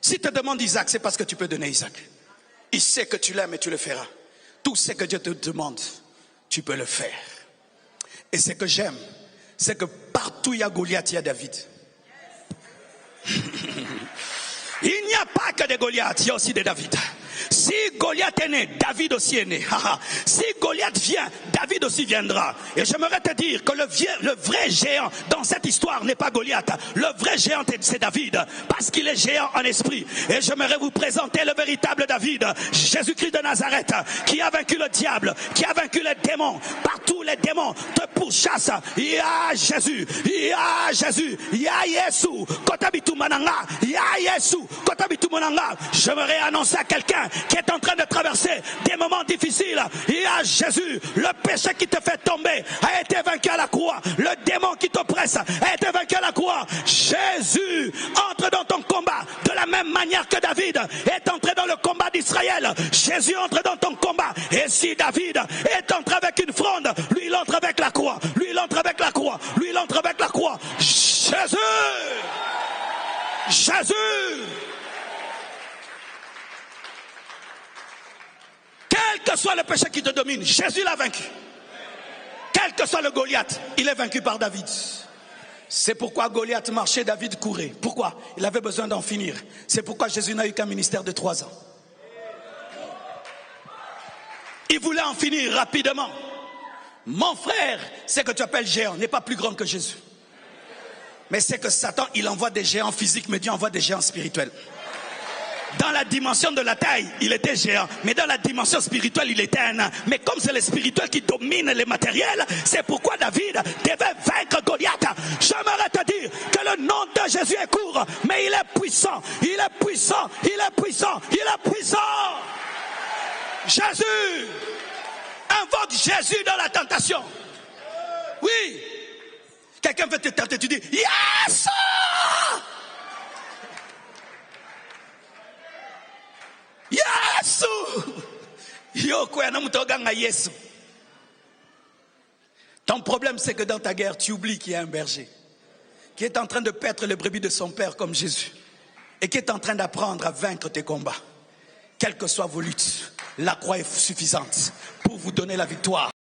Si te demande Isaac, c'est parce que tu peux donner Isaac. Il sait que tu l'aimes et tu le feras. Tout ce que Dieu te demande, tu peux le faire. Et ce que j'aime, c'est que partout il y a Goliath, il y a David. Il n'y a pas que des Goliaths, il y a aussi des David. Si Goliath est né, David aussi est né. Si Goliath vient, David aussi viendra. Et j'aimerais te dire que le vrai géant dans cette histoire n'est pas Goliath. Le vrai géant, c'est David, parce qu'il est géant en esprit. Et j'aimerais vous présenter le véritable David, Jésus-Christ de Nazareth, qui a vaincu le diable, qui a vaincu les démons. Partout les démons te pourchassent. Il y a Jésus, il y a Jésus, il y a Yesu. Kotabitu mananga, il y a Yesu. Kotabitu mananga. J'aimerais annoncer à quelqu'un qui est en train de traverser des moments difficiles. Il y a Jésus, le péché qui te fait tomber a été vaincu à la croix. Le démon qui t'oppresse a été vaincu à la croix. Jésus entre dans ton combat de la même manière que David est entré dans le combat d'Israël. Jésus entre dans ton combat. Et si David est entré avec une fronde, lui il entre avec la croix. Lui il entre avec la croix. Lui il entre avec la croix. Jésus! Jésus! Quel que soit le péché qui te domine, Jésus l'a vaincu. Quel que soit le Goliath, il est vaincu par David. C'est pourquoi Goliath marchait, David courait. Pourquoi? Il avait besoin d'en finir. C'est pourquoi Jésus n'a eu qu'un ministère de 3 ans. Il voulait en finir rapidement. Mon frère, ce que tu appelles géant n'est pas plus grand que Jésus. Mais c'est que Satan, il envoie des géants physiques, mais Dieu envoie des géants spirituels. Dans la dimension de la taille, il était géant. Mais dans la dimension spirituelle, il était un nain. Mais comme c'est le spirituel qui domine les matériels, c'est pourquoi David devait vaincre Goliath. J'aimerais te dire que le nom de Jésus est court, mais il est puissant. Il est puissant. Il est puissant. Il est puissant. Jésus. Invoque Jésus dans la tentation. Oui. Quelqu'un veut te tenter, tu dis yes! Yesu! Yesu. Ton problème, c'est que dans ta guerre, tu oublies qu'il y a un berger qui est en train de paître les brebis de son père comme Jésus et qui est en train d'apprendre à vaincre tes combats. Quelles que soient vos luttes, la croix est suffisante pour vous donner la victoire.